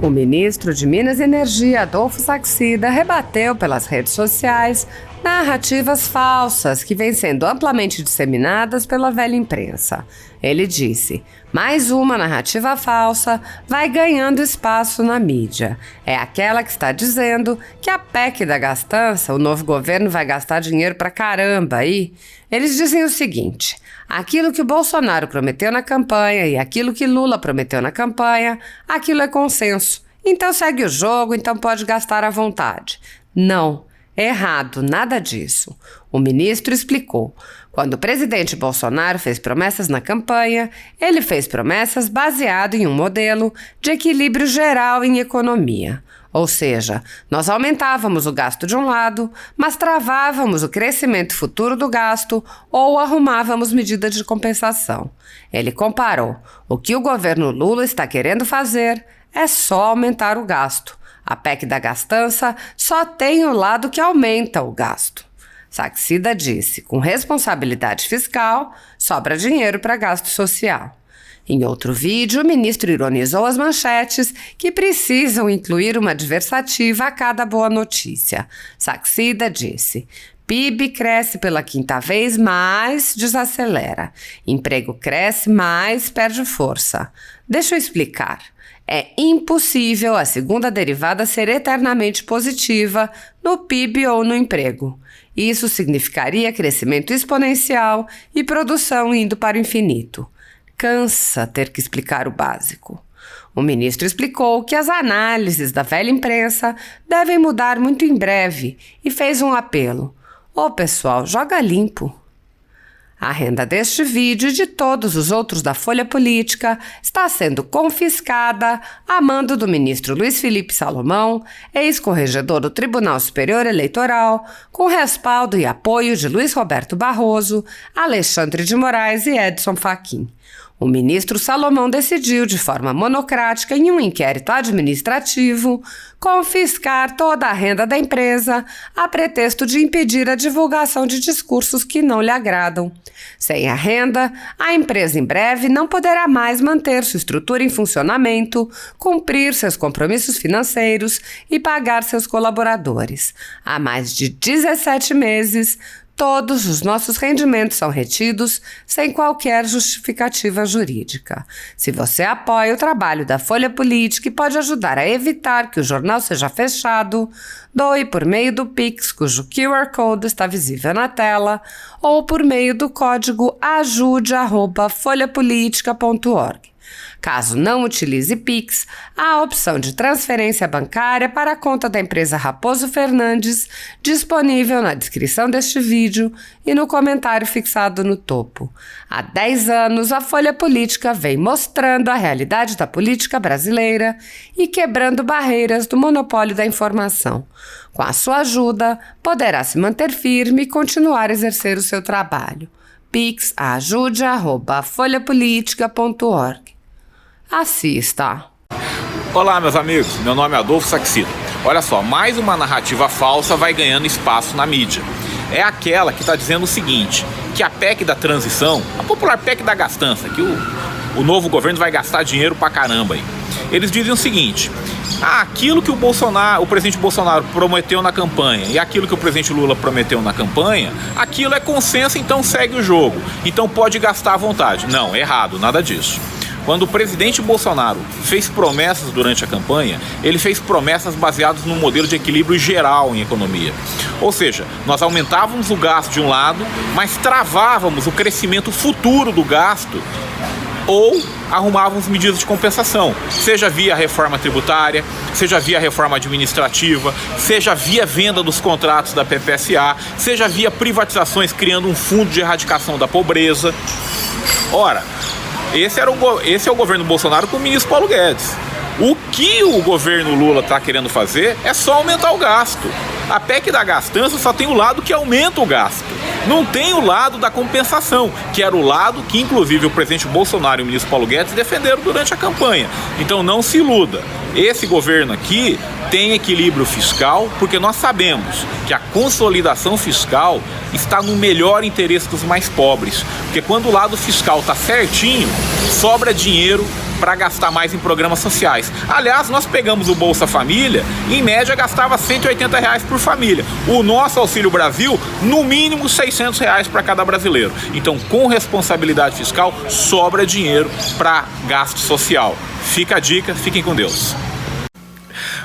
O ministro de Minas e Energia, Adolfo Saxida, rebateu pelas redes sociais narrativas falsas que vêm sendo amplamente disseminadas pela velha imprensa. Ele disse: mais uma narrativa falsa vai ganhando espaço na mídia. É aquela que está dizendo que a PEC da gastança, o novo governo vai gastar dinheiro pra caramba aí. Eles dizem o seguinte: aquilo que o Bolsonaro prometeu na campanha e aquilo que Lula prometeu na campanha, aquilo é consenso. Então segue o jogo, então pode gastar à vontade. Não. Errado, nada disso. O ministro explicou. Quando o presidente Bolsonaro fez promessas na campanha, ele fez promessas baseado em um modelo de equilíbrio geral em economia. Ou seja, nós aumentávamos o gasto de um lado, mas travávamos o crescimento futuro do gasto ou arrumávamos medidas de compensação. Ele comparou. O que o governo Lula está querendo fazer é só aumentar o gasto. A PEC da gastança só tem o lado que aumenta o gasto. Saxida disse: com responsabilidade fiscal, sobra dinheiro para gasto social. Em outro vídeo, o ministro ironizou as manchetes que precisam incluir uma adversativa a cada boa notícia. Saxida disse: PIB cresce pela quinta vez, mas desacelera. Emprego cresce, mas perde força. Deixa eu explicar. É impossível a segunda derivada ser eternamente positiva no PIB ou no emprego. Isso significaria crescimento exponencial e produção indo para o infinito. Cansa ter que explicar o básico. O ministro explicou que as análises da velha imprensa devem mudar muito em breve e fez um apelo. Ô pessoal, joga limpo. A renda deste vídeo e de todos os outros da Folha Política está sendo confiscada a mando do ministro Luiz Felipe Salomão, ex-corregedor do Tribunal Superior Eleitoral, com respaldo e apoio de Luiz Roberto Barroso, Alexandre de Moraes e Edson Fachin. O ministro Salomão decidiu, de forma monocrática, em um inquérito administrativo, confiscar toda a renda da empresa a pretexto de impedir a divulgação de discursos que não lhe agradam. Sem a renda, a empresa em breve não poderá mais manter sua estrutura em funcionamento, cumprir seus compromissos financeiros e pagar seus colaboradores. Há mais de 17 meses, todos os nossos rendimentos são retidos sem qualquer justificativa jurídica. Se você apoia o trabalho da Folha Política e pode ajudar a evitar que o jornal seja fechado, doe por meio do Pix, cujo QR Code está visível na tela, ou por meio do código ajude@folhapolitica.org. Caso não utilize Pix, há a opção de transferência bancária para a conta da empresa Raposo Fernandes, disponível na descrição deste vídeo e no comentário fixado no topo. Há 10 anos, a Folha Política vem mostrando a realidade da política brasileira e quebrando barreiras do monopólio da informação. Com a sua ajuda, poderá se manter firme e continuar a exercer o seu trabalho. Pix ajude@folhapolitica.org. Assista. Olá, meus amigos, meu nome é Adolfo Saxida. Olha só, mais uma narrativa falsa vai ganhando espaço na mídia. É aquela que está dizendo o seguinte, que a PEC da transição, a popular PEC da gastança, que o novo governo vai gastar dinheiro pra caramba aí. Eles dizem o seguinte: aquilo que o presidente Bolsonaro prometeu na campanha e aquilo que o presidente Lula prometeu na campanha, aquilo é consenso, então segue o jogo. Então pode gastar à vontade. Não, errado, nada disso. Quando o presidente Bolsonaro fez promessas durante a campanha, ele fez promessas baseadas num modelo de equilíbrio geral em economia. Ou seja, nós aumentávamos o gasto de um lado, mas travávamos o crescimento futuro do gasto ou arrumávamos medidas de compensação, seja via reforma tributária, seja via reforma administrativa, seja via venda dos contratos da PPSA, seja via privatizações criando um fundo de erradicação da pobreza. Ora, esse é o governo Bolsonaro com o ministro Paulo Guedes. O que o governo Lula está querendo fazer é só aumentar o gasto. A PEC da gastança só tem o lado que aumenta o gasto. Não tem o lado da compensação, que era o lado que, inclusive, o presidente Bolsonaro e o ministro Paulo Guedes defenderam durante a campanha. Então não se iluda. Esse governo aqui tem equilíbrio fiscal, porque nós sabemos que a consolidação fiscal está no melhor interesse dos mais pobres. Porque quando o lado fiscal está certinho, sobra dinheiro para gastar mais em programas sociais. Aliás, nós pegamos o Bolsa Família, em média gastava R$180 por família. O nosso Auxílio Brasil, no mínimo R$600 para cada brasileiro. Então, com responsabilidade fiscal, sobra dinheiro para gasto social. Fica a dica, fiquem com Deus.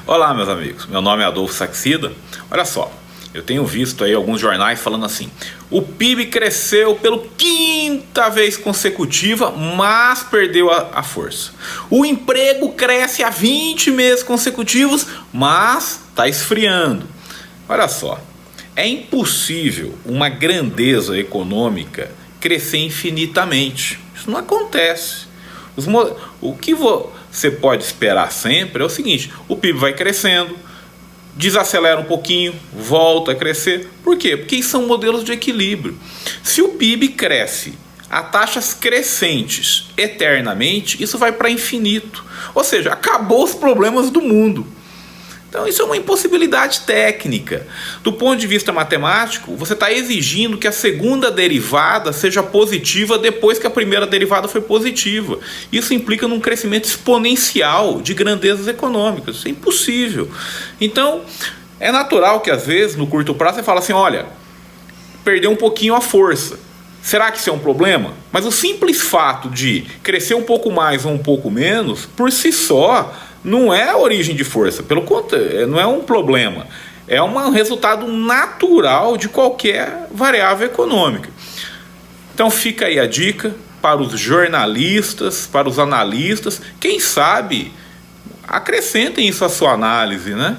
Olá, meus amigos, meu nome é Adolfo Saxida. Olha só, eu tenho visto aí alguns jornais falando assim: o PIB cresceu pela quinta vez consecutiva, mas perdeu a força. O emprego cresce há 20 meses consecutivos, mas está esfriando. Olha só, é impossível uma grandeza econômica crescer infinitamente. Isso não acontece. O que você pode esperar sempre é o seguinte: o PIB vai crescendo, desacelera um pouquinho, volta a crescer. Por quê? Porque são modelos de equilíbrio. Se o PIB cresce a taxas crescentes eternamente, isso vai para infinito. Ou seja, acabou os problemas do mundo. Então isso é uma impossibilidade técnica. Do ponto de vista matemático, você está exigindo que a segunda derivada seja positiva depois que a primeira derivada foi positiva. Isso implica num crescimento exponencial de grandezas econômicas. Isso é impossível. Então, é natural que às vezes, no curto prazo, você fala assim: olha, perdeu um pouquinho a força. Será que isso é um problema? Mas o simples fato de crescer um pouco mais ou um pouco menos, por si só, não é a origem de força. Pelo contrário, não é um problema. É um resultado natural de qualquer variável econômica. Então fica aí a dica para os jornalistas, para os analistas. Quem sabe acrescentem isso à sua análise, né?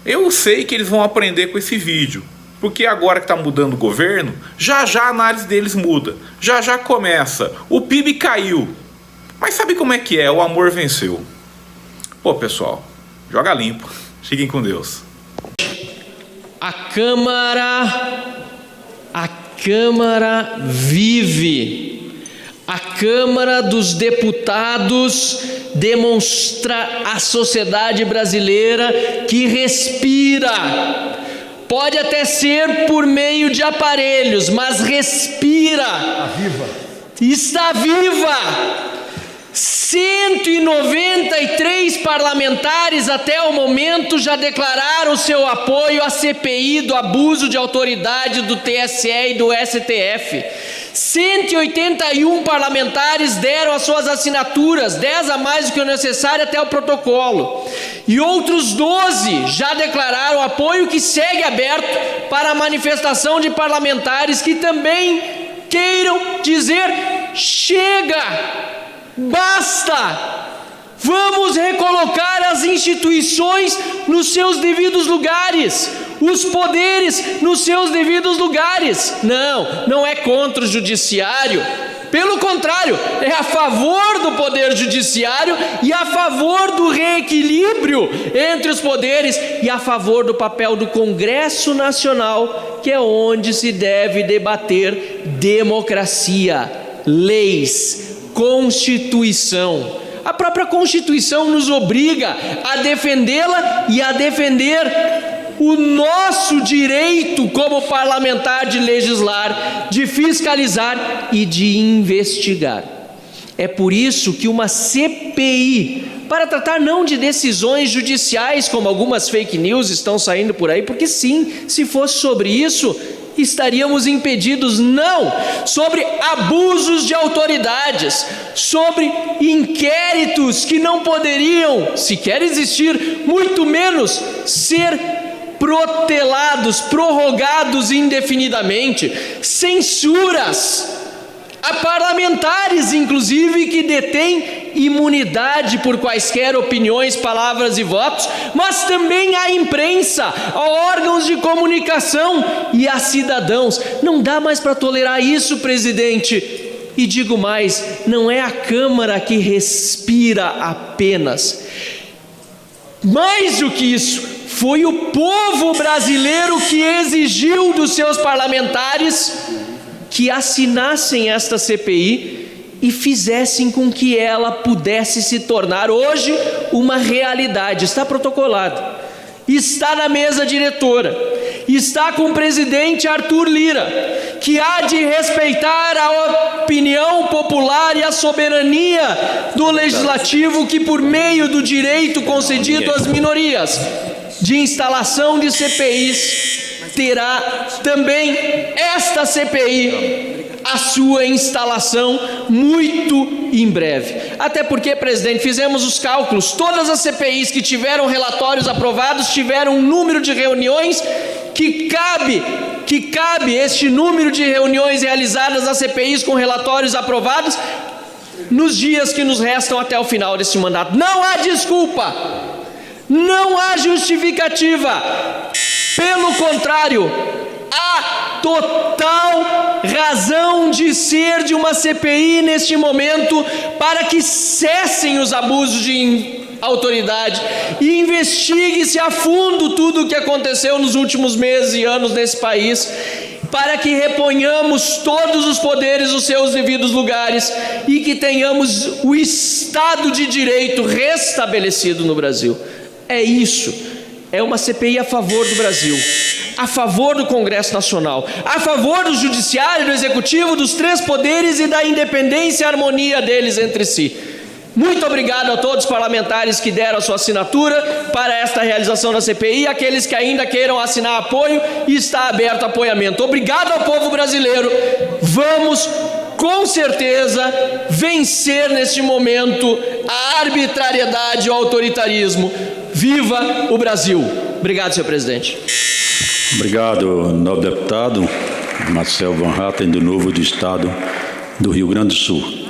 Eu sei que eles vão aprender com esse vídeo, porque agora que está mudando o governo, já a análise deles muda. Já começa. O PIB caiu. Mas sabe como é que é? O amor venceu. Pô, pessoal, joga limpo. Fiquem com Deus. A Câmara vive. A Câmara dos Deputados demonstra à sociedade brasileira que respira. Pode até ser por meio de aparelhos, mas respira. Está viva. 193 parlamentares até o momento já declararam seu apoio à CPI do abuso de autoridade do TSE e do STF. 181 parlamentares deram as suas assinaturas, 10 a mais do que o necessário até o protocolo. E outros 12 já declararam apoio, que segue aberto para a manifestação de parlamentares que também queiram dizer: chega! Basta! Vamos recolocar as instituições nos seus devidos lugares, os poderes nos seus devidos lugares. Não é contra o judiciário. Pelo contrário, é a favor do poder judiciário e a favor do reequilíbrio entre os poderes e a favor do papel do Congresso Nacional, que é onde se deve debater democracia, leis, Constituição. A própria Constituição nos obriga a defendê-la e a defender o nosso direito como parlamentar de legislar, de fiscalizar e de investigar. É por isso que uma CPI, para tratar não de decisões judiciais, como algumas fake news estão saindo por aí, porque sim, se fosse sobre isso, estaríamos impedidos. Não, sobre abusos de autoridades, sobre inquéritos que não poderiam sequer existir, muito menos ser protelados, prorrogados indefinidamente, censuras a parlamentares, inclusive, que detêm imunidade por quaisquer opiniões, palavras e votos, mas também à imprensa, a órgãos de comunicação e a cidadãos. Não dá mais para tolerar isso, presidente. E digo mais, não é a Câmara que respira apenas. Mais do que isso, Foi o povo brasileiro que exigiu dos seus parlamentares que assinassem esta CPI e fizessem com que ela pudesse se tornar hoje uma realidade. Está protocolado, está na mesa diretora, está com o presidente Arthur Lira, que há de respeitar a opinião popular e a soberania do legislativo, que por meio do direito concedido às minorias de instalação de CPIs, terá também esta CPI a sua instalação muito em breve. Até porque, presidente, fizemos os cálculos, todas as CPIs que tiveram relatórios aprovados tiveram um número de reuniões que cabe este número de reuniões realizadas nas CPIs com relatórios aprovados nos dias que nos restam até o final deste mandato. Não há desculpa, não há justificativa. Pelo contrário, há total razão de ser de uma CPI neste momento para que cessem os abusos de autoridade e investigue-se a fundo tudo o que aconteceu nos últimos meses e anos nesse país, para que reponhamos todos os poderes nos seus devidos lugares e que tenhamos o Estado de Direito restabelecido no Brasil. É isso. É uma CPI a favor do Brasil, a favor do Congresso Nacional, a favor do Judiciário, do Executivo, dos três poderes e da independência e harmonia deles entre si. Muito obrigado a todos os parlamentares que deram a sua assinatura para esta realização da CPI, aqueles que ainda queiram assinar apoio, e está aberto apoiamento. Obrigado ao povo brasileiro. Vamos, com certeza, vencer neste momento a arbitrariedade e o autoritarismo. Viva o Brasil! Obrigado, senhor presidente. Obrigado, nobre deputado Marcel Van Hatten, do Novo do Estado do Rio Grande do Sul.